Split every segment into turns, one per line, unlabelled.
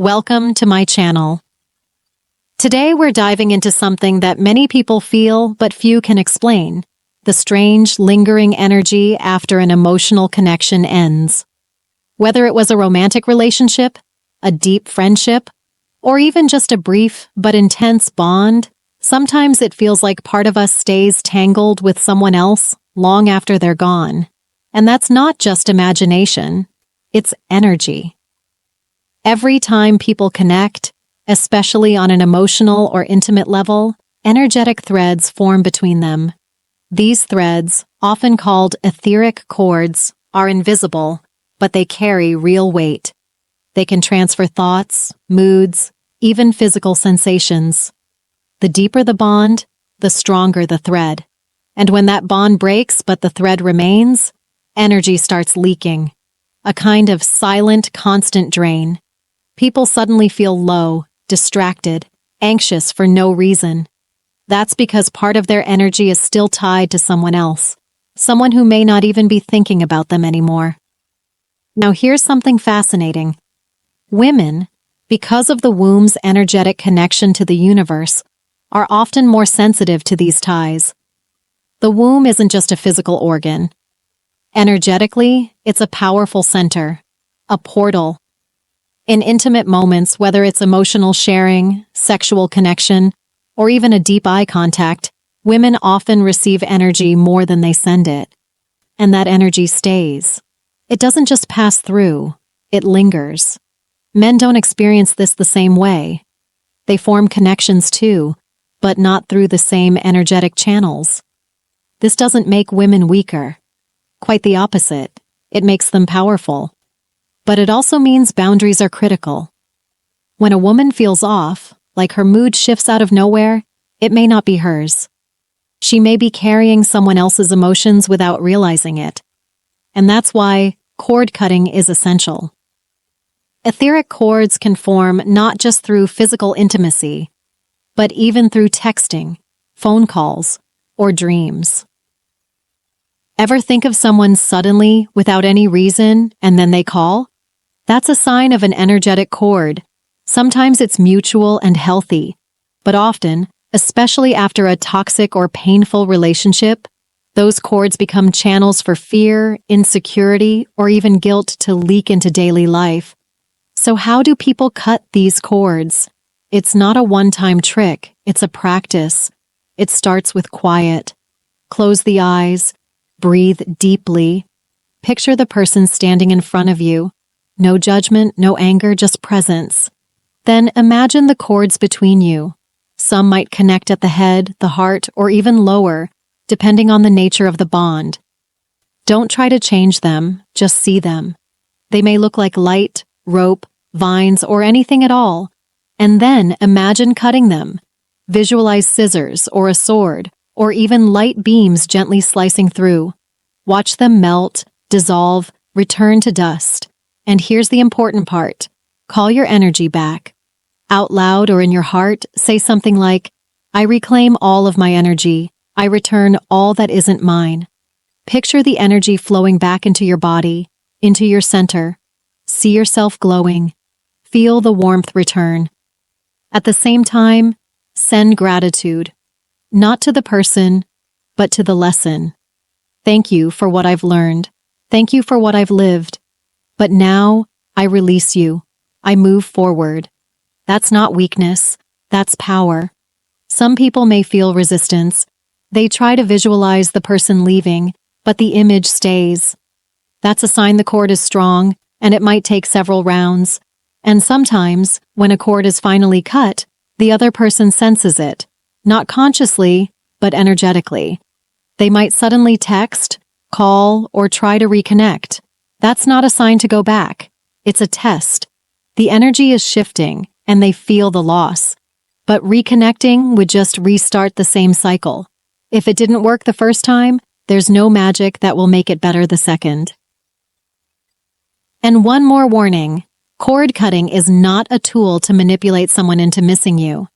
Welcome to my channel. Today we're diving into something that many people feel but few can explain: the strange, lingering energy after an emotional connection ends. Whether it was a romantic relationship, a deep friendship, or even just a brief but intense bond, sometimes it feels like part of us stays tangled with someone else long after they're gone. And that's not just imagination, it's energy. Every time people connect, especially on an emotional or intimate level, energetic threads form between them. These threads, often called etheric cords, are invisible, but they carry real weight. They can transfer thoughts, moods, even physical sensations. The deeper the bond, the stronger the thread. And when that bond breaks but the thread remains, energy starts leaking. A kind of silent, constant drain. People suddenly feel low, distracted, anxious for no reason. That's because part of their energy is still tied to someone else, someone who may not even be thinking about them anymore. Now here's something fascinating. Women, because of the womb's energetic connection to the universe, are often more sensitive to these ties. The womb isn't just a physical organ. Energetically, it's a powerful center, a portal. In intimate moments, whether it's emotional sharing, sexual connection, or even a deep eye contact, women often receive energy more than they send it. And that energy stays. It doesn't just pass through, it lingers. Men don't experience this the same way. They form connections too, but not through the same energetic channels. This doesn't make women weaker. Quite the opposite. It makes them powerful. But it also means boundaries are critical. When a woman feels off, like her mood shifts out of nowhere, it may not be hers. She may be carrying someone else's emotions without realizing it. And that's why cord cutting is essential. Etheric cords can form not just through physical intimacy, but even through texting, phone calls, or dreams. Ever think of someone suddenly, without any reason, and then they call? That's a sign of an energetic cord. Sometimes it's mutual and healthy, but often, especially after a toxic or painful relationship, those cords become channels for fear, insecurity, or even guilt to leak into daily life. So how do people cut these cords? It's not a one-time trick, it's a practice. It starts with quiet. Close the eyes, breathe deeply. Picture the person standing in front of you. No judgment, no anger, just presence. Then imagine the cords between you. Some might connect at the head, the heart, or even lower, depending on the nature of the bond. Don't try to change them, just see them. They may look like light, rope, vines, or anything at all. And then imagine cutting them. Visualize scissors or a sword, or even light beams gently slicing through. Watch them melt, dissolve, return to dust. And here's the important part. Call your energy back. Out loud or in your heart, say something like, "I reclaim all of my energy. I return all that isn't mine." Picture the energy flowing back into your body, into your center. See yourself glowing. Feel the warmth return. At the same time, send gratitude. Not to the person, but to the lesson. Thank you for what I've learned. Thank you for what I've lived. But now, I release you. I move forward. That's not weakness. That's power. Some people may feel resistance. They try to visualize the person leaving, but the image stays. That's a sign the cord is strong, and it might take several rounds. And sometimes, when a cord is finally cut, the other person senses it. Not consciously, but energetically. They might suddenly text, call, or try to reconnect. That's not a sign to go back. It's a test. The energy is shifting, and they feel the loss. But reconnecting would just restart the same cycle. If it didn't work the first time, there's no magic that will make it better the second. And one more warning. Cord cutting is not a tool to manipulate someone into missing you.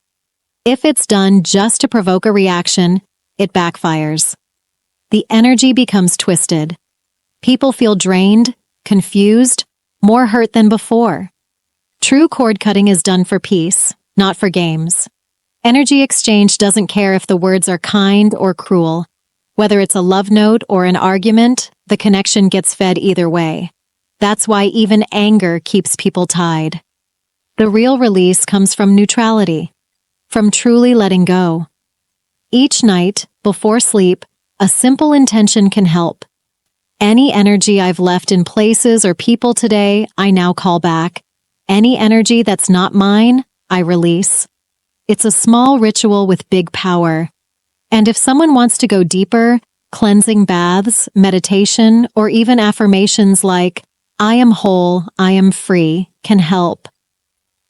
If it's done just to provoke a reaction, it backfires. The energy becomes twisted. People feel drained, confused, more hurt than before. True cord cutting is done for peace, not for games. Energy exchange doesn't care if the words are kind or cruel. Whether it's a love note or an argument, the connection gets fed either way. That's why even anger keeps people tied. The real release comes from neutrality, from truly letting go. Each night, before sleep, a simple intention can help. Any energy I've left in places or people today, I now call back. Any energy that's not mine, I release. It's a small ritual with big power. And if someone wants to go deeper, cleansing baths, meditation, or even affirmations like, I am whole, I am free, can help.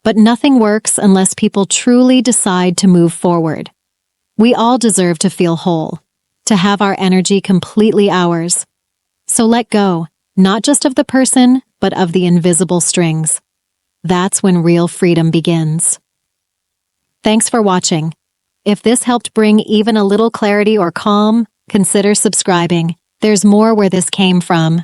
But nothing works unless people truly decide to move forward. We all deserve to feel whole, to have our energy completely ours. So let go, not just of the person, but of the invisible strings. That's when real freedom begins. Thanks for watching. If this helped bring even a little clarity or calm, consider subscribing. There's more where this came from.